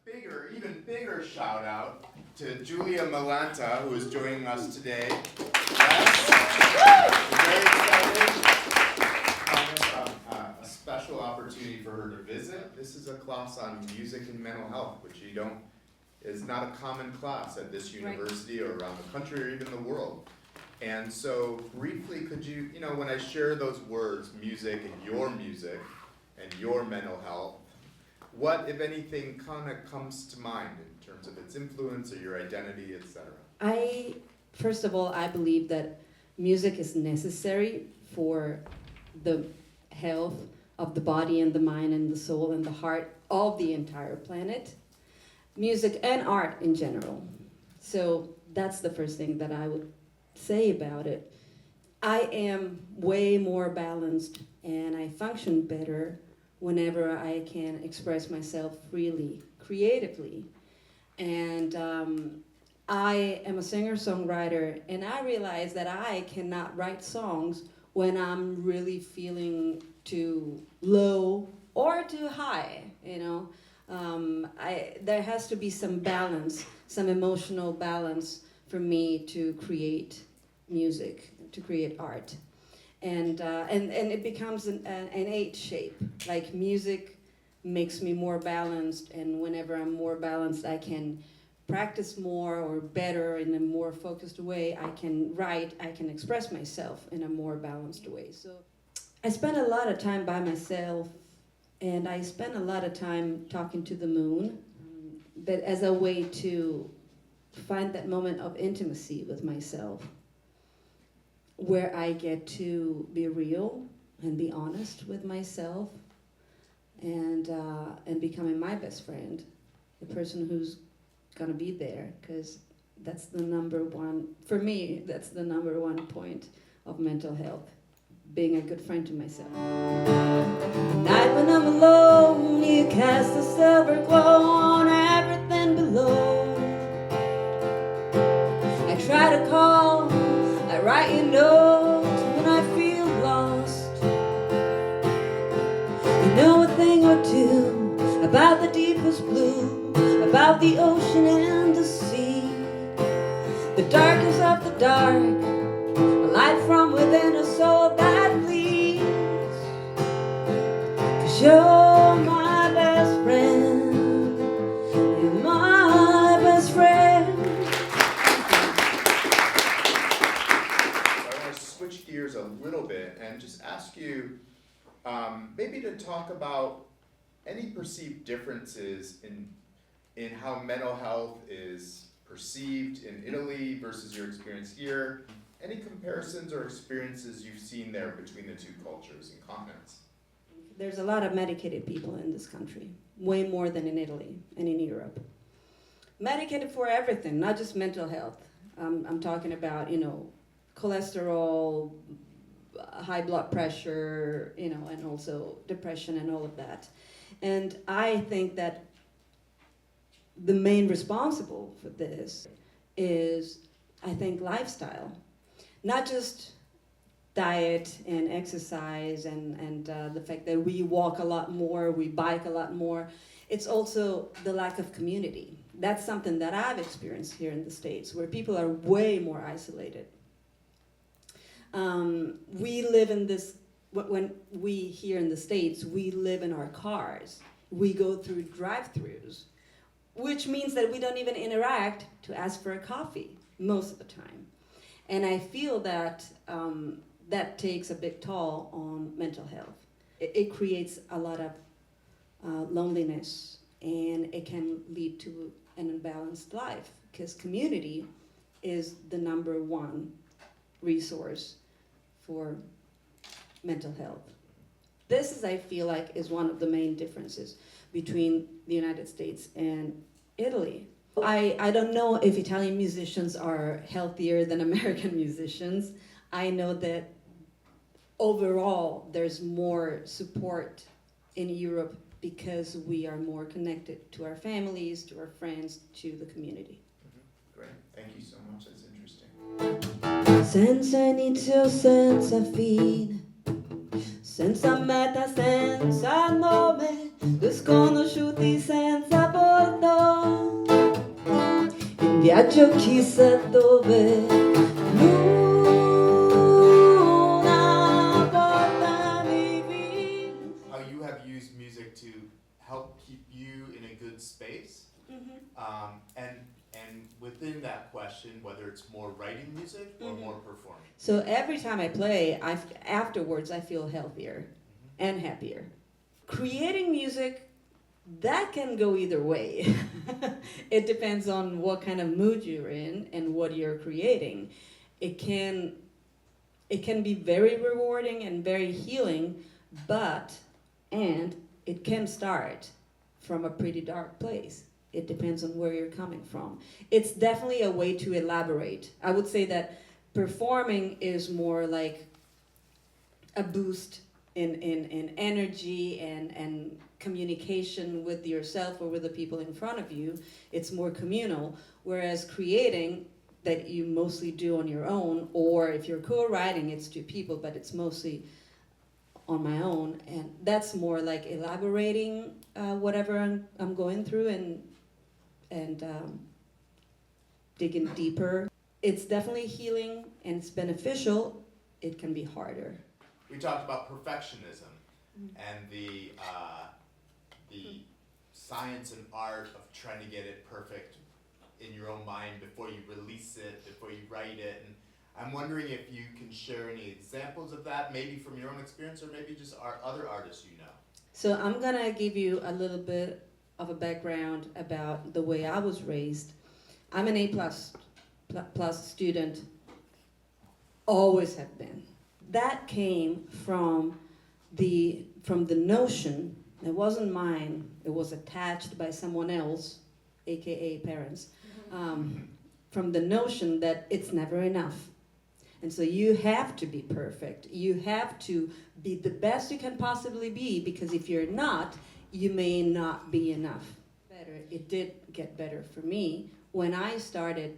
even bigger shout out to Julia Malanta, who is joining us today. Yes, we're very excited. A special opportunity for her to visit. This is a class on music and mental health, which is not a common class at this university or around the country or even the world. And so briefly, could you, when I share those words, music and your mental health, what, if anything, kind of comes to mind in terms of its influence or your identity, etc.? First of all, I believe that music is necessary for the health of the body and the mind and the soul and the heart of the entire planet. Music and art in general. So that's the first thing that I would say about it. I am way more balanced and I function better whenever I can express myself freely, creatively. And I am a singer-songwriter, and I realize that I cannot write songs when I'm really feeling too low or too high, There has to be some balance, some emotional balance for me to create music, to create art. And it becomes an 8 shape. Like music makes me more balanced, and whenever I'm more balanced, I can practice more or better in a more focused way. I can write, I can express myself in a more balanced way. So I spend a lot of time by myself, and I spend a lot of time talking to the moon, but as a way to find that moment of intimacy with myself, where I get to be real and be honest with myself, and becoming my best friend, the person who's gonna be there, because that's the number one, for me, that's the number one point of mental health, being a good friend to myself. Night when I'm alone, you cast a silver glow on everything below. I try to call, I write you notes when I feel lost. You know a thing or two about the deepest blue, about the ocean and the sea, the darkness of the dark, a light from within a soul that bleeds. 'Cause you're my best friend, you're my best friend. I want to switch gears a little bit and just ask you maybe to talk about any perceived differences in how mental health is perceived in Italy versus your experience here. Any comparisons or experiences you've seen there between the two cultures and continents? There's a lot of medicated people in this country, way more than in Italy and in Europe. Medicated for everything, not just mental health. I'm talking about, cholesterol, high blood pressure, and also depression and all of that. And I think that the main responsible for this is, I think, lifestyle. Not just diet and exercise and the fact that we walk a lot more, we bike a lot more. It's also the lack of community. That's something that I've experienced here in the States, where people are way more isolated. We live in this, when we here in the States, we live in our cars. We go through drive-thrus, which means that we don't even interact to ask for a coffee most of the time. And I feel that that takes a big toll on mental health. It creates a lot of loneliness, and it can lead to an imbalanced life, because community is the number one resource for mental health. This is, I feel like, is one of the main differences between the United States and Italy. I don't know if Italian musicians are healthier than American musicians. I know that overall there's more support in Europe because we are more connected to our families, to our friends, to the community. Great, thank you so much, that's interesting. Senza inizio, senza fine, senza meta, senza nome, desconosciuti senza bordo. viaggio chissà dove, l'una volta mi vidi. How you have used music to help keep you in a good space. And within that question, whether it's more writing music or more performing. So every time I play, afterwards I feel healthier and happier. Creating music, that can go either way. It depends on what kind of mood you're in and what you're creating. It can be very rewarding and very healing, and it can start from a pretty dark place. It depends on where you're coming from. It's definitely a way to elaborate. I would say that performing is more like a boost in energy and communication with yourself or with the people in front of you. It's more communal, whereas creating, that you mostly do on your own, or if you're co-writing, it's two people, but it's mostly on my own, and that's more like elaborating whatever I'm going through and digging deeper. It's definitely healing and it's beneficial. It can be harder. We talked about perfectionism and the science and art of trying to get it perfect in your own mind before you release it, before you write it. And I'm wondering if you can share any examples of that, maybe from your own experience or maybe just other artists you know. So I'm gonna give you a little bit of a background about the way I was raised. I'm an A+ student, always have been. That came from the notion, it wasn't mine, it was attached by someone else, aka parents, from the notion that it's never enough. And so you have to be perfect. You have to be the best you can possibly be, because if you're not, you may not be enough. Better. It did get better for me when I started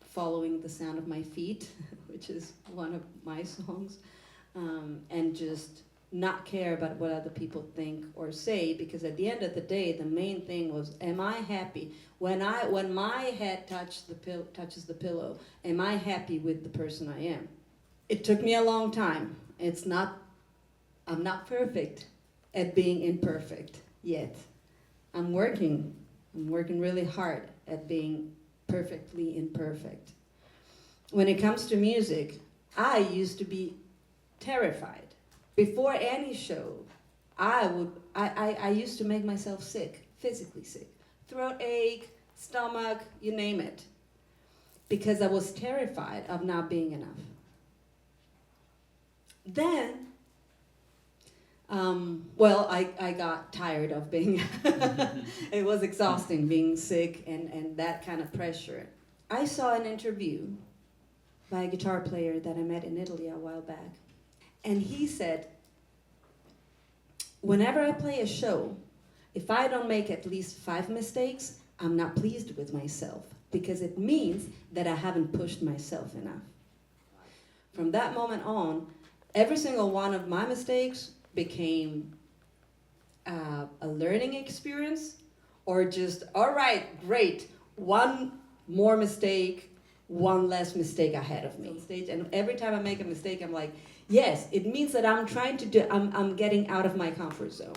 following the sound of my feet, which is one of my songs, and just not care about what other people think or say, because at the end of the day, the main thing was, am I happy? When my head touches the pillow, am I happy with the person I am? It took me a long time. I'm not perfect at being imperfect yet. I'm working really hard at being perfectly imperfect. When it comes to music, I used to be terrified. Before any show, I used to make myself sick, physically sick. Throat ache, stomach, you name it. Because I was terrified of not being enough. Then, I got tired of being, it was exhausting being sick and that kind of pressure. I saw an interview by a guitar player that I met in Italy a while back. And he said, whenever I play a show, if I don't make at least 5 mistakes, I'm not pleased with myself, because it means that I haven't pushed myself enough. From that moment on, every single one of my mistakes became a learning experience, or just, all right, great, one more mistake, one less mistake ahead of me. And every time I make a mistake, I'm like, yes, it means that I'm getting out of my comfort zone.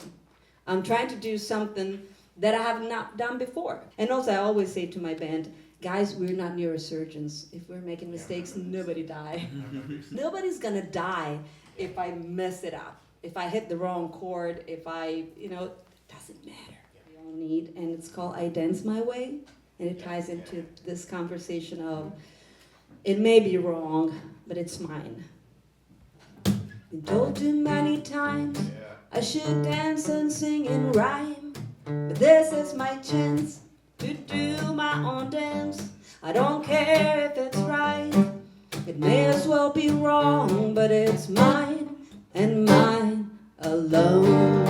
I'm trying to do something that I have not done before. And also I always say to my band, guys, we're not neurosurgeons. If we're making mistakes, nobody die. Nobody's gonna die if I mess it up. If I hit the wrong chord, if it doesn't matter. We all need, and it's called I Dance My Way. And it ties into this conversation of, it may be wrong, but it's mine. Been told too many times I should dance and sing in rhyme, but this is my chance to do my own dance. I don't care if it's right, it may as well be wrong, but it's mine and mine alone.